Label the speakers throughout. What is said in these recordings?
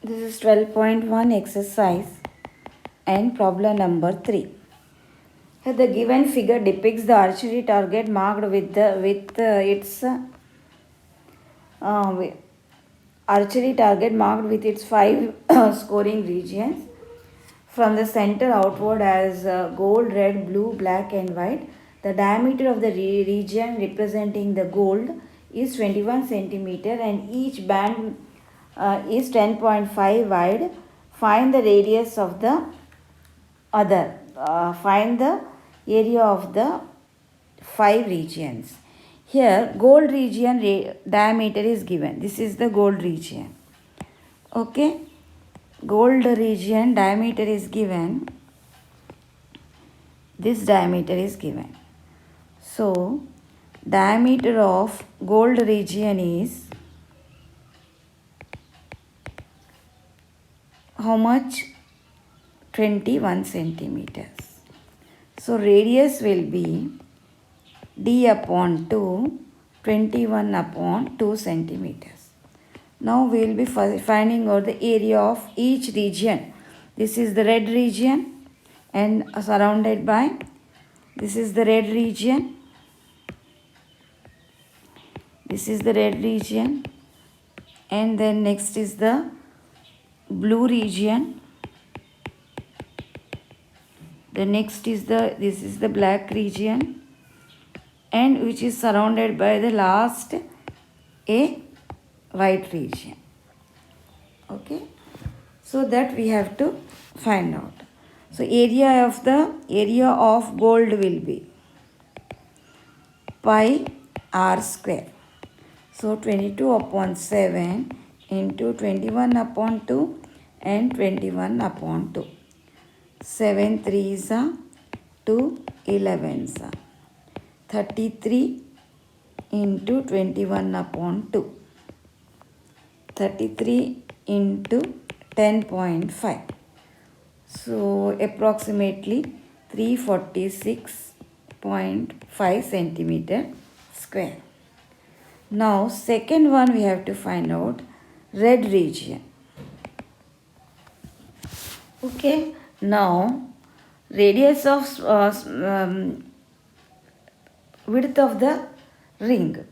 Speaker 1: This is 12.1 exercise and problem number 3. Here the given figure depicts the archery target marked with its archery target marked with its 5 scoring regions from the center outward as gold, red, blue, black and white. The diameter of the region representing the gold is 21 centimeter and each band is 10.5 wide. Find the radius of the other. Find the area of the 5 regions. Here gold region diameter is given. This is the gold region. Okay. Gold region diameter is given. This diameter is given. So diameter of gold region is how much? 21 centimeters. So radius will be d upon 2, 21 upon 2 centimeters. Now we will be finding out the area of each region. This is the red region and surrounded by, this is the red region. This is the red region and then next is the blue region. The next is this is the black region and which is surrounded by the last a white region. Okay, so that we have to find out. So area of gold will be pi r square. So 22 upon 7 into 21 upon 2 and 21 upon 2. 7 3s are 2 11s are 33 into 21 upon 2. 33 into 10.5. So approximately 346.5 centimeter square. Now second one we have to find out red region. Okay, now radius of width of the ring.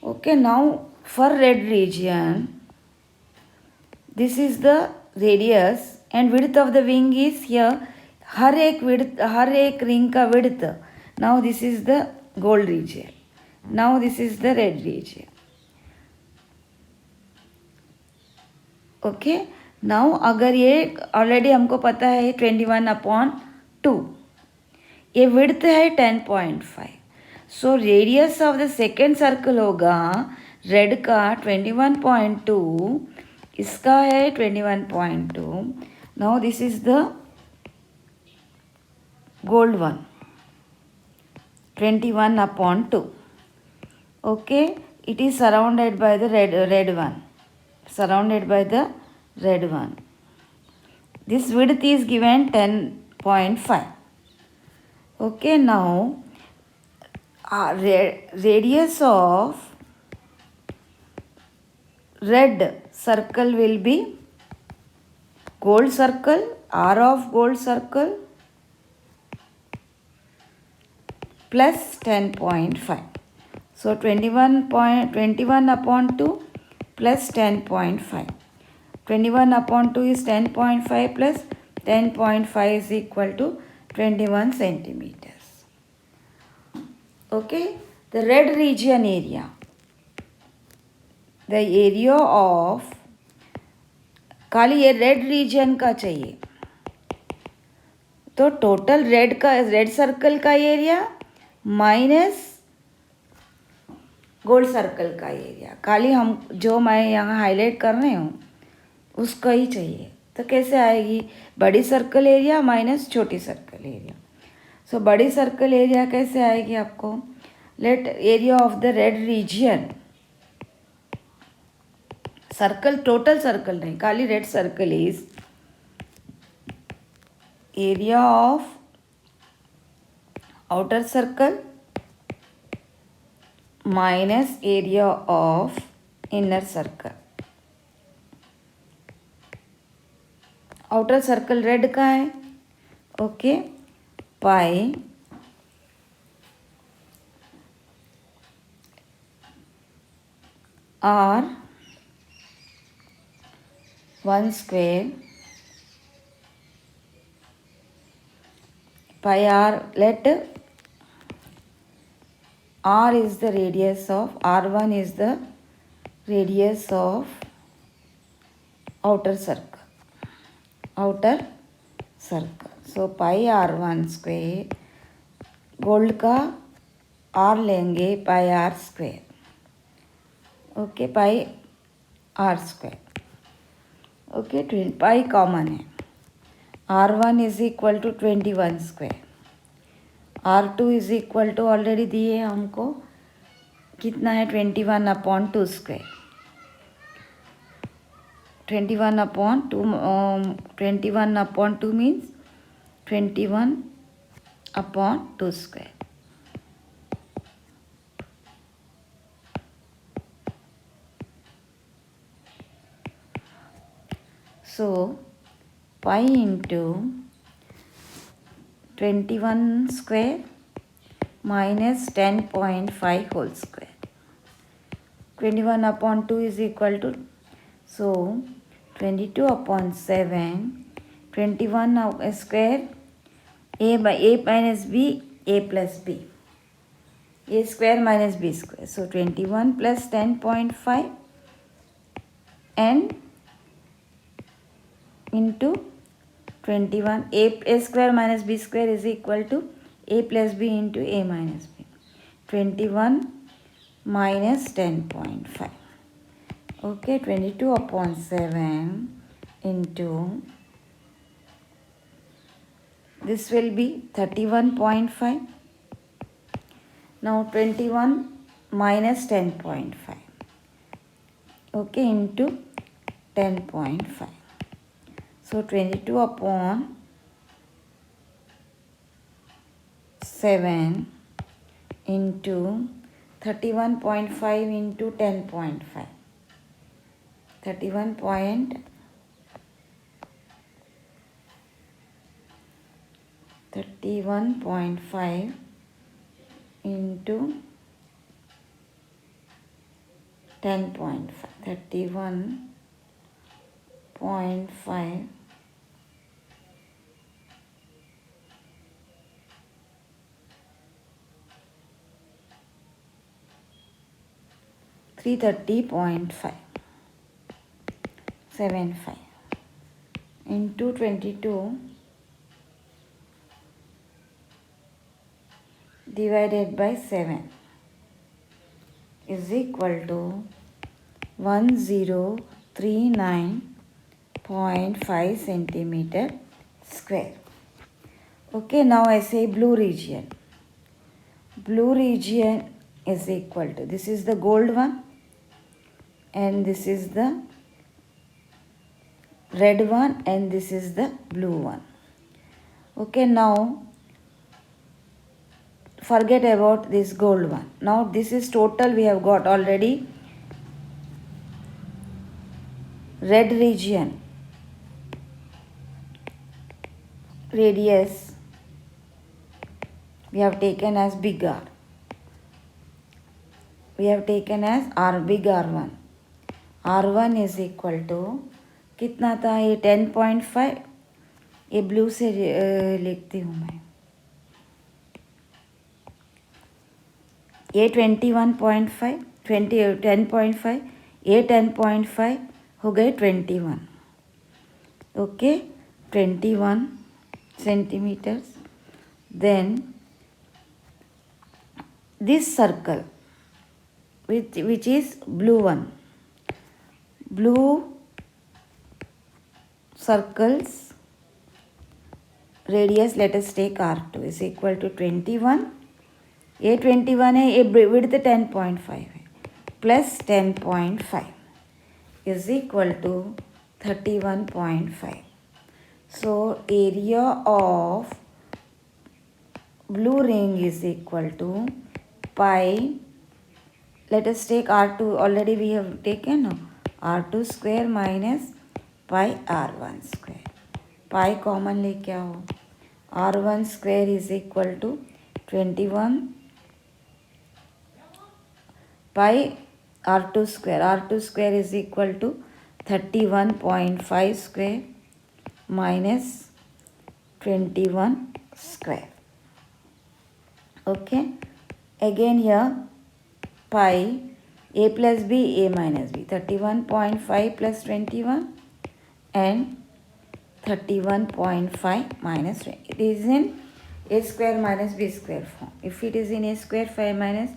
Speaker 1: Okay, now for red region, this is the radius and width of the wing is here. हर एक ring का width. Now this is the gold region. Now this is the red region. Okay. Now अगर ये already हमको पता है 21 upon 2, ये width है 10.5. So radius of the second circle होगा रेड का 21.2, इसका है 21.2. Now this is the gold one 21 upon 2. Okay, it is surrounded by the red one. Surrounded by the red one. This width is given 10.5. Okay, now radius of red circle will be gold circle, r of gold circle plus 10.5. So 21 upon 2 plus 10.5. 21 upon 2 is 10.5 plus 10.5 is equal to 21 centimeters. Okay, the red region area. The area of खाली ये red region का चाहिए तो total red circle का area minus gold circle का area, खाली हम जो मैं यहाँ हाईलाइट कर रही हूँ उसका ही चाहिए. तो कैसे आएगी? बड़ी सर्कल एरिया माइनस छोटी सर्कल एरिया. सो बड़ी सर्कल एरिया कैसे आएगी आपको? Let area of the red region, circle total circle नहीं, खाली red circle is area of outer circle minus area of inner circle. Outer circle red का है. Okay, pi r1 square pi r. Let r is the radius of, r1 is the radius of outer circle. So pi r1 square, gold का r लेंगे pi r square. Okay, pi r square. Okay, pi common है. r1 is equal to 21 square. r2 is equal to already दिए हमको, कितना है 21/2 square. 21/2 means 21/2 square. So pi into 21 square minus 10.5 whole square. 21/2 is equal to, so 22/7. 21 square, a by a minus b, a plus b. A square minus b square. So 21 plus 10.5 and into 21. A square minus b square is equal to a plus b into a minus b. 21 minus 10.5. Okay, 22/7 into, this will be 31.5. Now 21 minus 10.5. Okay, into 10.5. So 22/7 into 31.5 into 10.5. 31.5 into 10.5. 31.5 330.75 into 22 divided by 7 is equal to 1039.5 centimeter square. Okay, now I say blue region. Blue region is equal to, this is the gold one and this is the red one and this is the blue one. Okay, now forget about this gold one. Now this is total, we have got already. Red region radius we have taken as big R. We have taken as R, big R1. R1 is equal to, कितना था ये 10.5. ये blue से लिखती हूँ मैं. ये 21.5, 10.5, ये 10.5 हो गए 21. Okay, 21 centimeters. Then this circle which is blue one, blue circles radius, let us take R2 is equal to 21. ये 21 है, ये width 10.5 है, plus 10.5 is equal to 31.5. So area of blue ring is equal to pi, let us take R2, already we have taken R2 square minus pi R1 square. Pi common लेके आओ, r1 square is equal to 21 pi r2 square is equal to 31.5 square minus 21 square. Okay, again here pi a plus b, a minus b, 31.5 plus 21 and 31.5 minus 20. It is in a square minus b square form. If it is in a square 5 minus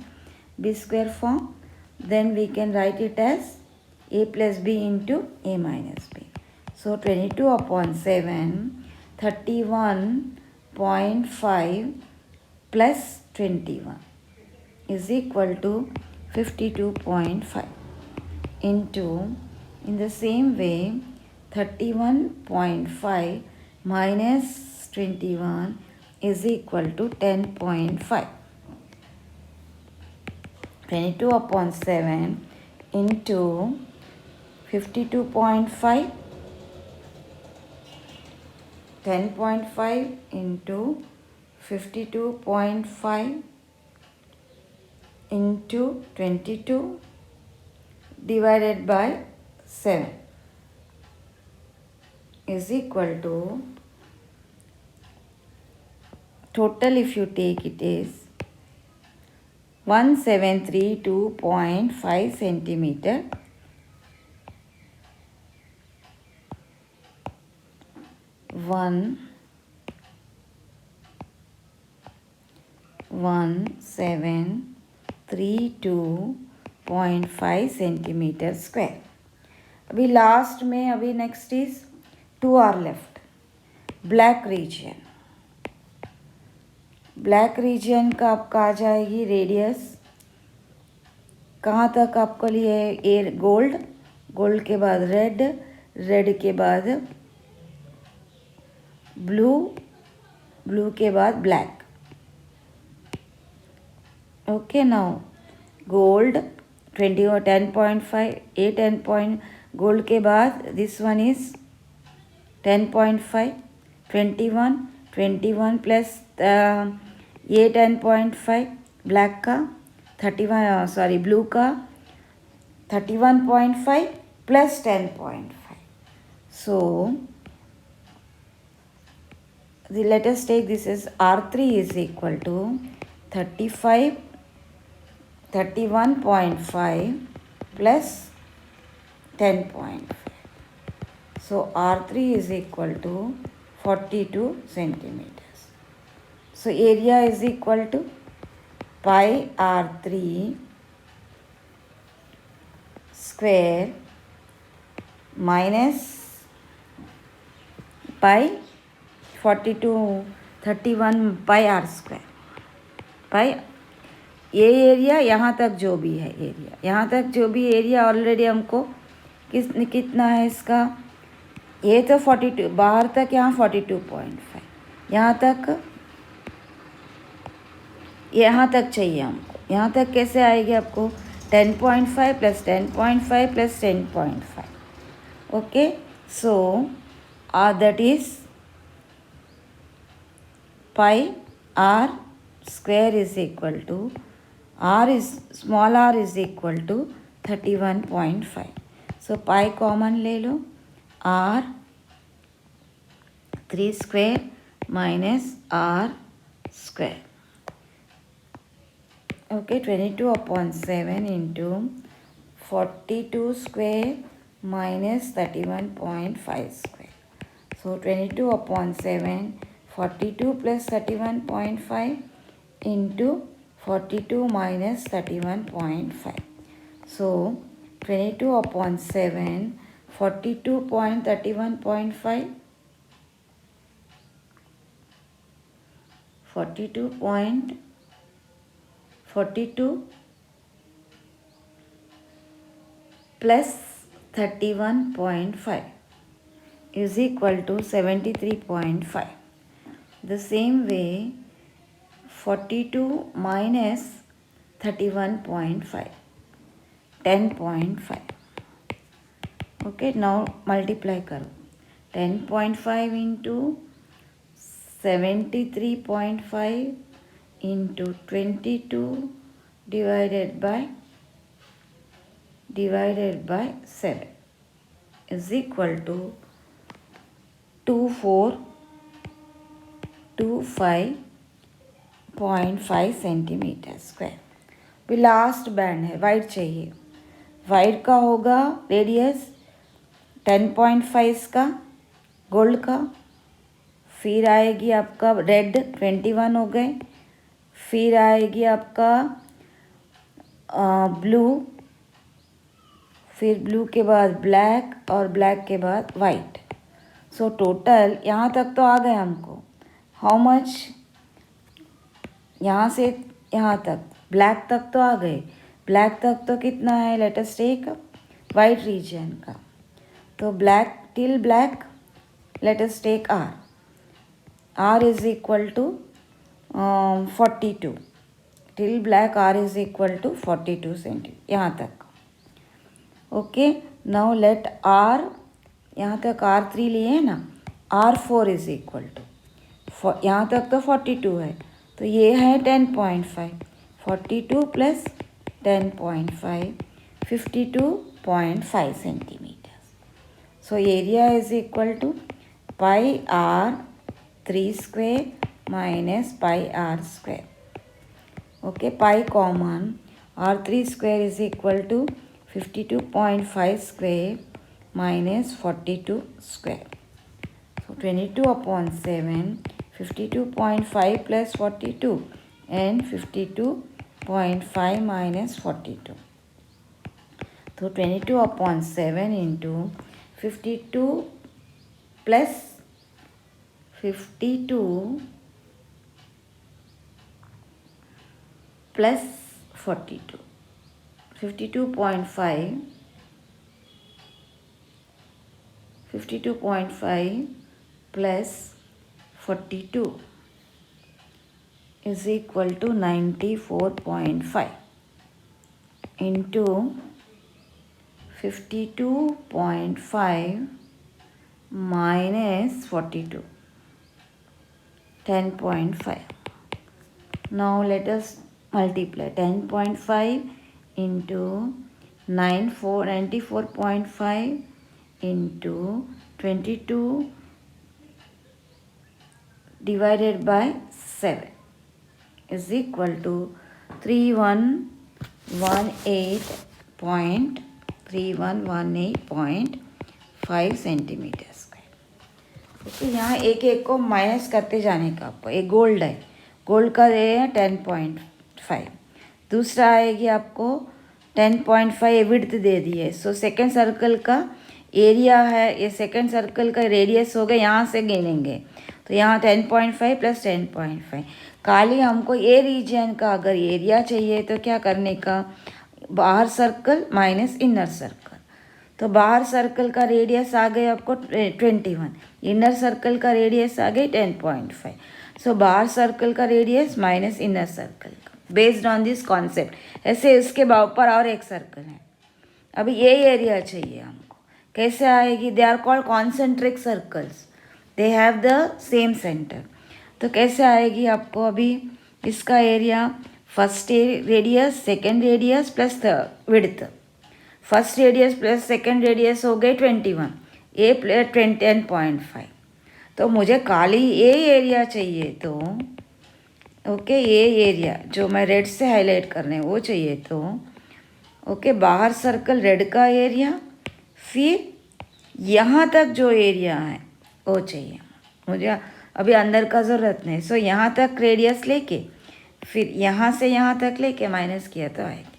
Speaker 1: b square form, then we can write it as a plus b into a minus b. So 22 upon 7, 31.5 plus 21 is equal to 52.5 into, in the same way, 31.5 minus 21 is equal to 10.5. 22 upon 7 into 52.5, 10.5 into 52.5 into 22 divided by 7 is equal to, total if you take it is 1732.5 centimeter. 1732.5 centimetre square. अभी last में, अभी next is 2 R left. Black region, black region का आपका आ जाएगी radius कहाँ तक आपको लिए, ए गोल्ड, गोल्ड के बाद रेड, रेड के बाद ब्लू, ब्लू के बाद ब्लैक. ओके, नाउ गोल्ड 10.5, ए 10 पॉइंट, गोल्ड के बाद दिस वन इज 10.5, 21 प्लस ये 10.5, ब्लैक का 31, ब्लू का 31.5 plus 10.5. So let us take this as R3 is equal to 31.5 plus 10.5. So R3 is equal to 42 centimeters. So area is equal to pi R3 square minus pi 31 pi r square. Pi ये area यहाँ तक जो भी है area, यहाँ तक जो भी एरिया ऑलरेडी हमको कितना है इसका, ये तो 42, बाहर तक यहाँ 42.5, यहाँ तक चाहिए हमको. यहाँ तक कैसे आएगी आपको, 10.5 plus 10.5 plus 10.5. Okay, so that is pi r square is equal to, small r is equal to 31.5. So pi common ले लो, r 3 square minus r square. Okay, 22 upon 7 into 42 square minus 31.5 square. So 22 upon 7, 42 plus 31.5 into 42 minus 31.5. So 22 upon 7, 42.31.5, 42 plus 31.5 is equal to 73.5. The same way 42 minus 31.5, 10.5. Okay, now multiply करो. 10.5 into 73.5 into 22 divided by 7 is equal to 2425.5 centimetre square. भी last band है, wide चाहिए। Wide का होगा radius 10.5 का gold का, फिर आएगी आपका रेड 21 हो गए, फिर आएगी आपका ब्लू, फिर ब्लू के बाद ब्लैक और ब्लैक के बाद वाइट। सो टोटल यहाँ तक तो आ गए हमको। How much? यहाँ से यहाँ तक ब्लैक तक तो आ गए। ब्लैक तक तो कितना है? Let us take white region का। तो black till black let us take R. R is equal to 42। Till black R is equal to 42 centimetre यहाँ तक। ओके, नाउ लेट आर, यहाँ तक R3 लिए हैं ना, R4 इज इक्वल टू, यहाँ तक तो 42 है, तो ये है 10.5। 42 plus 10.5 52.5 centimetre. So area is equal to pi R3 square minus pi R square. Okay, pi common, R3 square is equal to 52.5 square minus 42 square. So 22/7, 52.5 plus 42 and 52.5 minus 42. So 22/7 into 52 plus 52 plus 42. 52.5 plus 42 is equal to 94.5 into 52.5 minus 42, 10.5. Now let us multiply 10.5 into 94.5 into 22 divided by 7 is equal to 3118.5 centimetre square. Okay, यहाँ एक एक को minus करते जाने का आपको। एक gold है, गोल्ड का ये है 10.5, दूसरा आएगी आपको 10.5 विड्थ दे दी है। सो सेकेंड सर्कल का एरिया है, ये सेकेंड सर्कल का रेडियस हो गया, यहाँ से गिनेंगे तो यहाँ 10.5 प्लस 10.5। खाली हमको ये रीजन का अगर एरिया चाहिए तो क्या करने का, बाहर सर्कल माइनस इनर सर्कल। तो बाहर सर्कल का रेडियस आ गए आपको 21, इनर सर्कल का रेडियस आ गई 10.5। सो बाहर सर्कल का रेडियस माइनस इनर सर्कल का, बेस्ड ऑन दिस कॉन्सेप्ट। ऐसे इसके ऊपर और एक सर्कल है, अभी ये एरिया चाहिए हमको। कैसे आएगी? They are called concentric circles, they have the same centre. तो कैसे आएगी आपको? अभी इसका area first radius second radius plus width, first radius plus second radius हो गए 21, ए प्लस 10.5। तो मुझे खाली ये एरिया चाहिए, तो ओके ये एरिया जो मैं रेड से हाईलाइट कर रहे हैं वो चाहिए। तो ओके, बाहर सर्कल रेड का एरिया, फिर यहाँ तक जो एरिया है वो चाहिए मुझे, अभी अंदर का ज़रूरत नहीं। सो यहाँ तक रेडियस लेके फिर यहाँ से यहाँ तक लेके माइनस किया तो आएगी।